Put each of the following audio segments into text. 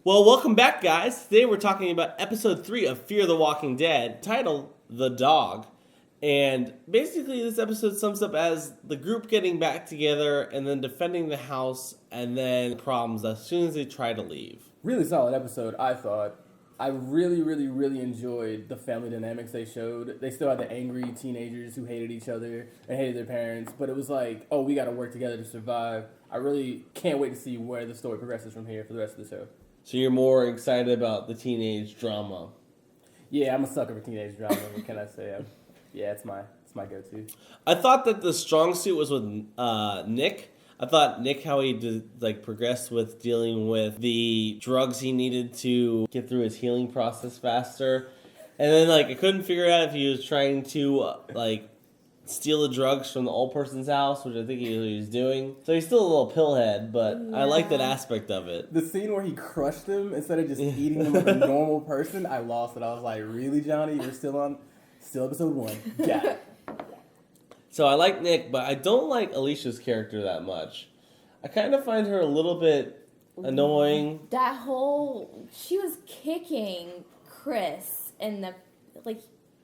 Well, welcome back, guys. Today we're talking about episode 3 of Fear the Walking Dead, titled The Dog. And basically this episode sums up as the group getting back together and then defending the house and then problems as soon as they try to leave. Really solid episode, I thought. I really enjoyed the family dynamics they showed. They still had the angry teenagers who hated each other and hated their parents, but it was like, oh, we got to work together to survive. I really can't wait to see where the story progresses from here for the rest of the show. So you're more excited about the teenage drama? Yeah, I'm a sucker for teenage drama. What can I say? Yeah, it's my go-to. I thought that the strong suit was with Nick. I thought Nick, how he progressed with dealing with the drugs he needed to get through his healing process faster. And then I couldn't figure out if he was trying to steal the drugs from the old person's house, which I think he was doing. So he's still a little pillhead, but yeah. I like that aspect of it. The scene where he crushed them instead of just eating them like a normal person, I lost it. I was like, really, Johnny? You're still episode 1. Got it. So I like Nick, but I don't like Alicia's character that much. I kind of find her a little bit annoying. She was kicking Chris in the,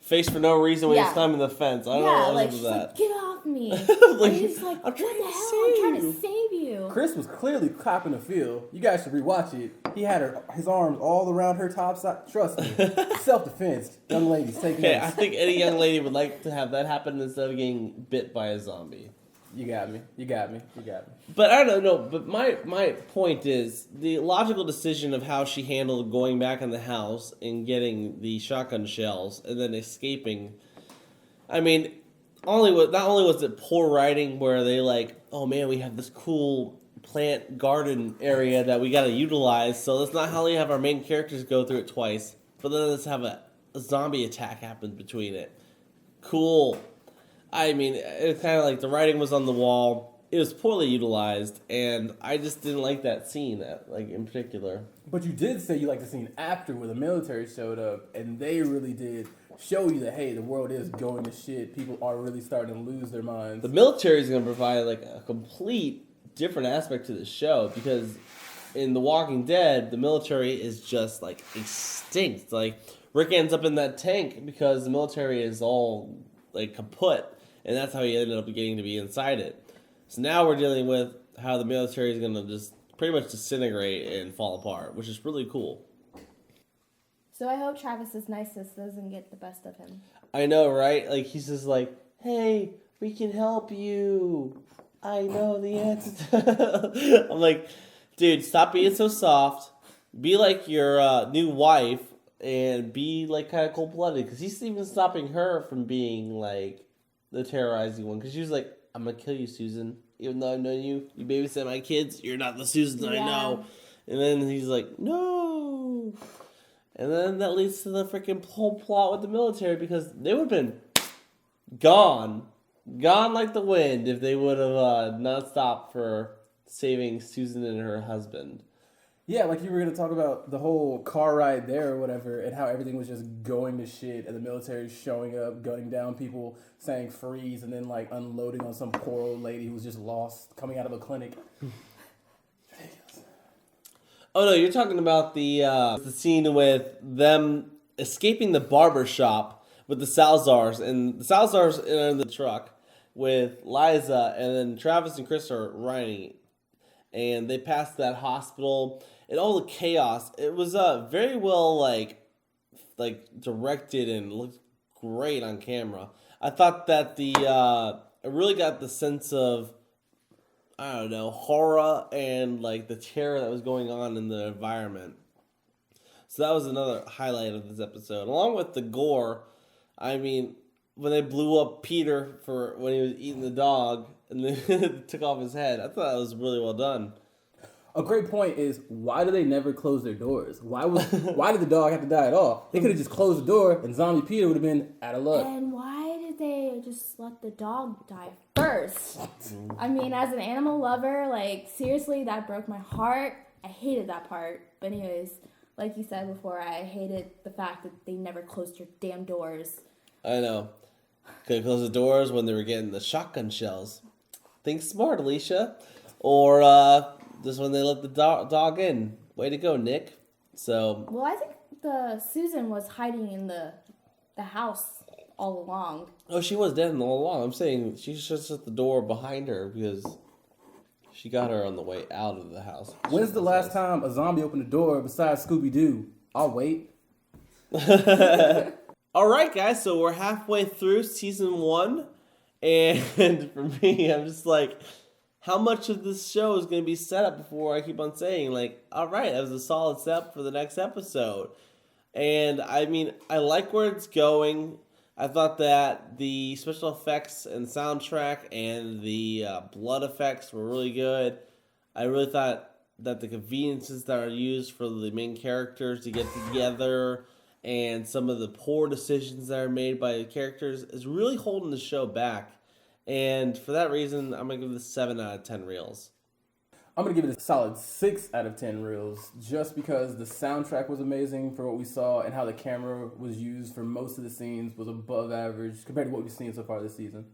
face for no reason when he's climbing the fence. I don't know what was that. Get off me. And he's like, I'm trying to I'm trying to save you. Chris was clearly copping a feel. You guys should rewatch it. He had his arms all around her top side. Trust me. Self-defense. Young ladies, take notes. I think any young lady would like to have that happen instead of getting bit by a zombie. You got me. But I don't know. But my point is the logical decision of how she handled going back in the house and getting the shotgun shells and then escaping. I mean, not only was it poor writing where they oh man, we have this cool plant garden area that we got to utilize. So let's not only have our main characters go through it twice, but then let's have a zombie attack happen between it. Cool. I mean, it's kind of the writing was on the wall. It was poorly utilized, and I just didn't like that scene, in particular. But you did say you liked the scene after where the military showed up, and they really did show you that, hey, the world is going to shit. People are really starting to lose their minds. The military is going to provide, a complete different aspect to the show, because in The Walking Dead, the military is just, extinct. Rick ends up in that tank because the military is all, kaput. And that's how he ended up getting to be inside it. So now we're dealing with how the military is going to just pretty much disintegrate and fall apart, which is really cool. So I hope Travis's niceness doesn't get the best of him. I know, right? He's just hey, we can help you. I know the answer. I'm like, dude, stop being so soft. Be like your new wife and be kind of cold-blooded. Because he's even stopping her from being the terrorizing one, because she was like, I'm gonna kill you, Susan, even though I've known you babysit my kids, you're not the Susan I know. And then he's like, no. And then that leads to the freaking whole plot with the military, because they would have been gone like the wind if they would have not stopped for saving Susan and her husband. Yeah, you were going to talk about the whole car ride there or whatever, and how everything was just going to shit, and the military showing up, gunning down people, saying freeze, and then unloading on some poor old lady who was just lost, coming out of a clinic. Oh no, you're talking about the scene with them escaping the barber shop with the Salazars, and the Salazars are in the truck with Liza, and then Travis and Chris are riding, and they pass that hospital. And all the chaos, it was very well directed and looked great on camera. I thought that I really got the sense of, I don't know, horror and the terror that was going on in the environment. So that was another highlight of this episode, along with the gore. I mean, when they blew up Peter for when he was eating the dog and then took off his head, I thought that was really well done. A great point is, why do they never close their doors? Why did the dog have to die at all? They could have just closed the door, and Zombie Peter would have been out of luck. And why did they just let the dog die first? I mean, as an animal lover, seriously, that broke my heart. I hated that part. But anyways, like you said before, I hated the fact that they never closed your damn doors. I know. Could close the doors when they were getting the shotgun shells. Think smart, Alicia. Or just when they let the dog in. Way to go, Nick. So. Well, I think the Susan was hiding in the house all along. Oh, she was dead all along. I'm saying she just shut the door behind her because she got her on the way out of the house. When's the last time a zombie opened the door besides Scooby-Doo? I'll wait. All right, guys. So we're halfway through season 1. And for me, I'm just like, how much of this show is going to be set up before I keep on saying, like, all right, that was a solid setup for the next episode. And, I mean, I like where it's going. I thought that the special effects and soundtrack and the blood effects were really good. I really thought that the conveniences that are used for the main characters to get together and some of the poor decisions that are made by the characters is really holding the show back. And for that reason, I'm going to give this 7 out of 10 reels. I'm going to give it a solid 6 out of 10 reels just because the soundtrack was amazing for what we saw and how the camera was used for most of the scenes was above average compared to what we've seen so far this season.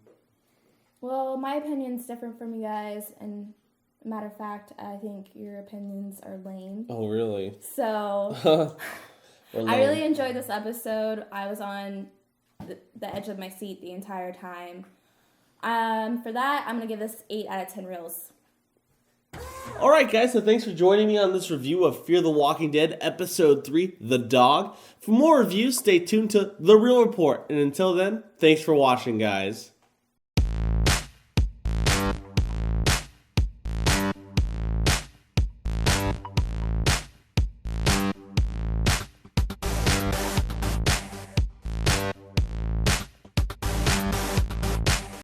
Well, my opinion's different from you guys, and matter of fact, I think your opinions are lame. Oh, really? So, I really enjoyed this episode. I was on the edge of my seat the entire time. For that, I'm going to give this 8 out of 10 reels. All right, guys, so thanks for joining me on this review of Fear the Walking Dead, Episode 3, The Dog. For more reviews, stay tuned to The Real Report. And until then, thanks for watching, guys.